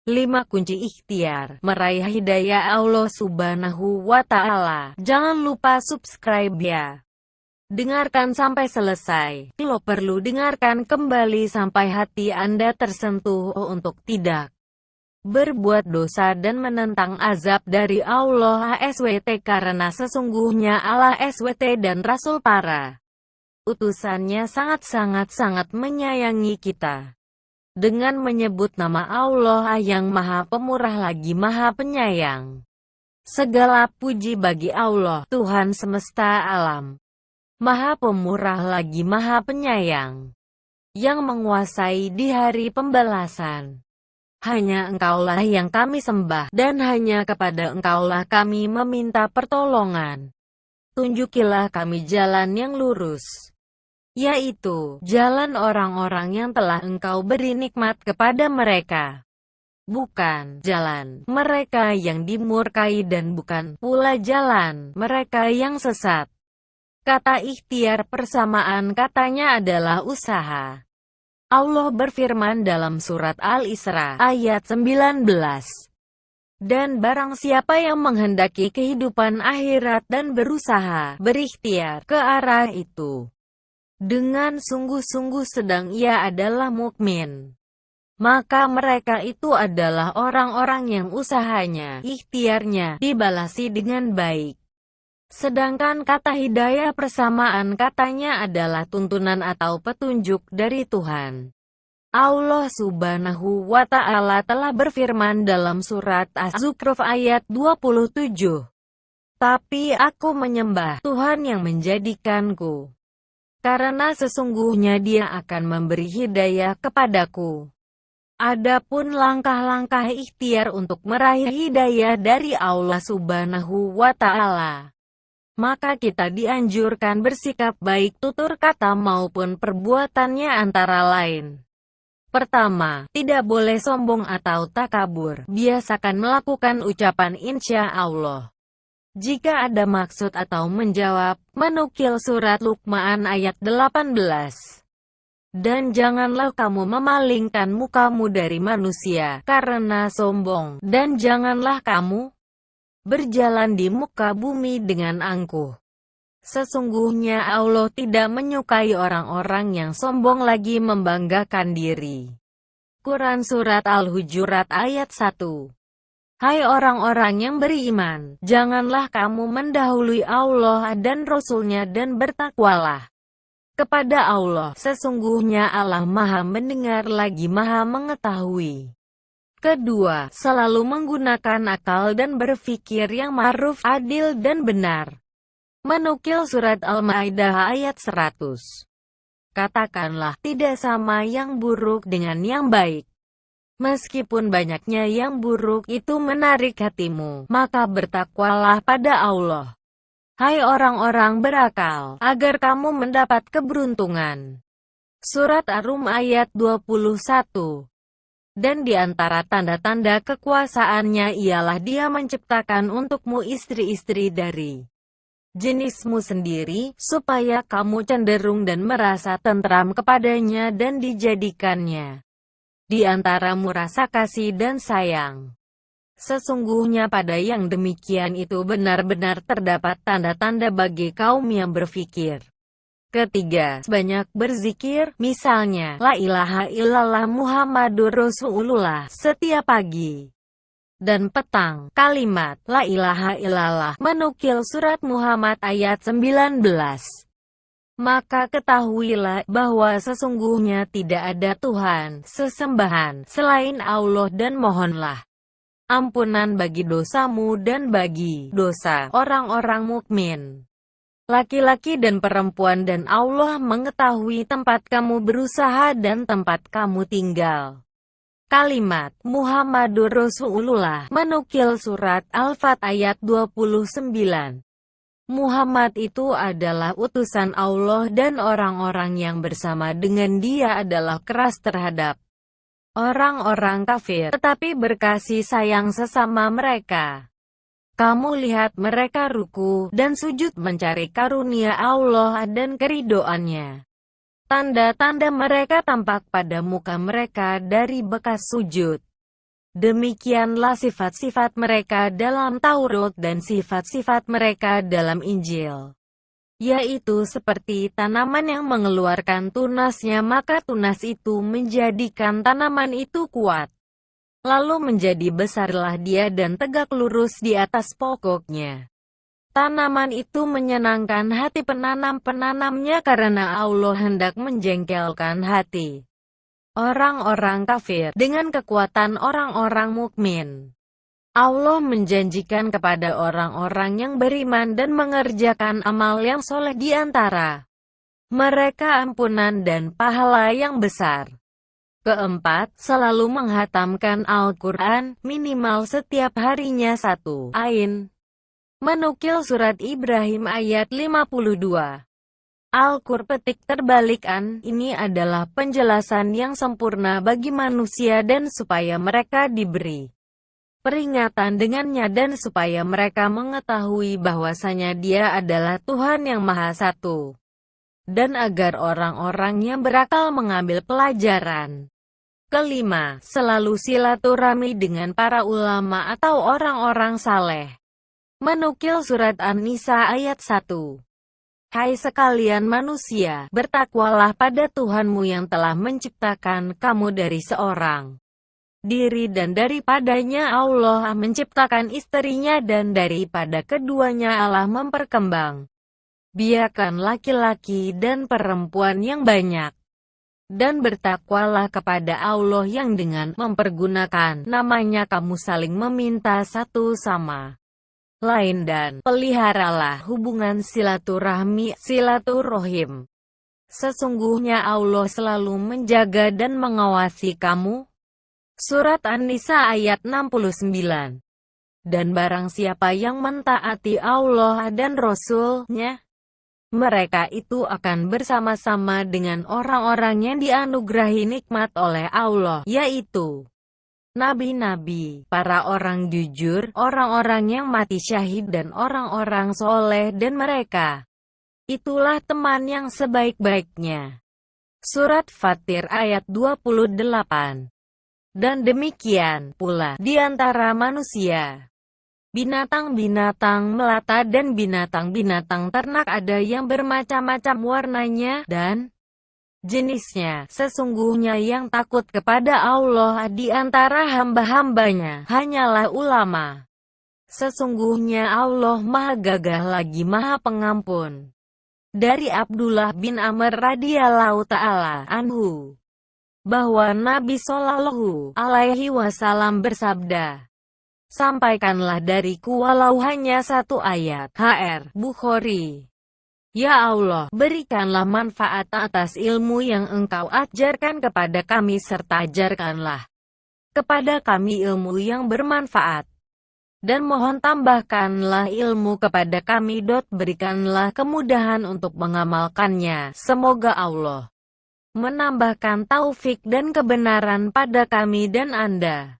5 kunci ikhtiar meraih hidayah Allah Subhanahu wa Ta'ala. Jangan lupa subscribe ya. Dengarkan sampai selesai. Lo perlu dengarkan kembali sampai hati Anda tersentuh untuk tidak berbuat dosa dan menentang azab dari Allah SWT, karena sesungguhnya Allah SWT dan Rasul para utusannya sangat menyayangi kita. Dengan menyebut nama Allah yang Maha Pemurah lagi Maha Penyayang. Segala puji bagi Allah, Tuhan semesta alam. Maha Pemurah lagi Maha Penyayang. Yang menguasai di hari pembalasan. Hanya Engkaulah yang kami sembah, dan hanya kepada Engkaulah kami meminta pertolongan. Tunjukilah kami jalan yang lurus, yaitu jalan orang-orang yang telah Engkau beri nikmat kepada mereka. Bukan jalan mereka yang dimurkai dan bukan pula jalan mereka yang sesat. Kata ikhtiar persamaan katanya adalah usaha. Allah berfirman dalam surat Al-Isra ayat 19. Dan barang siapa yang menghendaki kehidupan akhirat dan berusaha berikhtiar ke arah itu, dengan sungguh-sungguh sedang ia adalah mukmin, maka mereka itu adalah orang-orang yang usahanya, ikhtiarnya, dibalasi dengan baik. Sedangkan kata hidayah persamaan katanya adalah tuntunan atau petunjuk dari Tuhan. Allah Subhanahu wa Ta'ala telah berfirman dalam surat Az-Zukhruf ayat 27. Tapi aku menyembah Tuhan yang menjadikanku, karena sesungguhnya Dia akan memberi hidayah kepadaku. Adapun langkah-langkah ikhtiar untuk meraih hidayah dari Allah Subhanahu wa Ta'ala, maka kita dianjurkan bersikap baik tutur kata maupun perbuatannya, antara lain. Pertama, tidak boleh sombong atau takabur. Biasakan melakukan ucapan insya Allah jika ada maksud atau menjawab. Menukil surat Luqman ayat 18. Dan janganlah kamu memalingkan mukamu dari manusia karena sombong, dan janganlah kamu berjalan di muka bumi dengan angkuh. Sesungguhnya Allah tidak menyukai orang-orang yang sombong lagi membanggakan diri. Quran Surat Al-Hujurat ayat 1. Hai orang-orang yang beriman, janganlah kamu mendahului Allah dan Rasul-Nya dan bertakwalah kepada Allah. Sesungguhnya Allah Maha Mendengar lagi Maha Mengetahui. Kedua, selalu menggunakan akal dan berpikir yang ma'ruf, adil dan benar. Menukil surat Al-Maidah ayat 100. Katakanlah, tidak sama yang buruk dengan yang baik. Meskipun banyaknya yang buruk itu menarik hatimu, maka bertakwalah pada Allah. Hai orang-orang berakal, agar kamu mendapat keberuntungan. Surat Ar-Rum ayat 21. Dan di antara tanda-tanda kekuasaannya ialah Dia menciptakan untukmu istri-istri dari jenismu sendiri, supaya kamu cenderung dan merasa tentram kepadanya dan dijadikannya di antaramu rasa kasih dan sayang. Sesungguhnya pada yang demikian itu benar-benar terdapat tanda-tanda bagi kaum yang berfikir. Ketiga, sebanyak berzikir, misalnya, La ilaha illallah Muhammadur Rasulullah, setiap pagi dan petang. Kalimat, La ilaha illallah, menukil surat Muhammad ayat 19. Maka ketahuilah bahwa sesungguhnya tidak ada Tuhan sesembahan selain Allah, dan mohonlah ampunan bagi dosamu dan bagi dosa orang-orang mukmin, laki-laki dan perempuan, dan Allah mengetahui tempat kamu berusaha dan tempat kamu tinggal. Kalimat, Muhammadur Rasulullah, menukil surat Al-Fat ayat 29. Muhammad itu adalah utusan Allah dan orang-orang yang bersama dengan Dia adalah keras terhadap orang-orang kafir, tetapi berkasih sayang sesama mereka. Kamu lihat mereka ruku dan sujud mencari karunia Allah dan keridhoannya. Tanda-tanda mereka tampak pada muka mereka dari bekas sujud. Demikianlah sifat-sifat mereka dalam Taurat dan sifat-sifat mereka dalam Injil, yaitu seperti tanaman yang mengeluarkan tunasnya, maka tunas itu menjadikan tanaman itu kuat. Lalu menjadi besarlah dia dan tegak lurus di atas pokoknya. Tanaman itu menyenangkan hati penanam-penanamnya karena Allah hendak menjengkelkan hati orang-orang kafir dengan kekuatan orang-orang mukmin. Allah menjanjikan kepada orang-orang yang beriman dan mengerjakan amal yang soleh di antara mereka ampunan dan pahala yang besar. Keempat, selalu menghatamkan Al-Quran, minimal setiap harinya 1 ain. Menukil surat Ibrahim ayat 52. Al-Qur petik terbalikan, ini adalah penjelasan yang sempurna bagi manusia dan supaya mereka diberi peringatan dengannya dan supaya mereka mengetahui bahwasanya Dia adalah Tuhan yang Maha Satu. Dan agar orang-orang yang berakal mengambil pelajaran. Kelima, selalu silaturahmi dengan para ulama atau orang-orang saleh. Menukil surat An-Nisa ayat 1. Hai sekalian manusia, bertakwalah pada Tuhanmu yang telah menciptakan kamu dari seorang diri dan daripadanya Allah menciptakan istrinya dan daripada keduanya Allah memperkembang biakan laki-laki dan perempuan yang banyak. Dan bertakwalah kepada Allah yang dengan mempergunakan namanya kamu saling meminta satu sama lain dan peliharalah hubungan silaturahim. Sesungguhnya Allah selalu menjaga dan mengawasi kamu. Surat An-Nisa ayat 69. Dan barang siapa yang mentaati Allah dan Rasul-Nya, mereka itu akan bersama-sama dengan orang-orang yang dianugerahi nikmat oleh Allah, yaitu nabi-nabi, para orang jujur, orang-orang yang mati syahid dan orang-orang soleh dan mereka itulah teman yang sebaik-baiknya. Surat Fatir ayat 28. Dan demikian pula di antara manusia, binatang-binatang melata dan binatang-binatang ternak ada yang bermacam-macam warnanya dan jenisnya. Sesungguhnya yang takut kepada Allah di antara hamba-hambanya hanyalah ulama. Sesungguhnya Allah Maha Gagah lagi Maha Pengampun. Dari Abdullah bin Amr radhiyallahu ta'ala anhu, bahwa Nabi Shallallahu alaihi wasallam bersabda, sampaikanlah dariku walau hanya 1 ayat. HR Bukhari. Ya Allah, berikanlah manfaat atas ilmu yang Engkau ajarkan kepada kami serta ajarkanlah kepada kami ilmu yang bermanfaat. Dan mohon tambahkanlah ilmu kepada kami. Berikanlah kemudahan untuk mengamalkannya. Semoga Allah menambahkan taufik dan kebenaran pada kami dan Anda.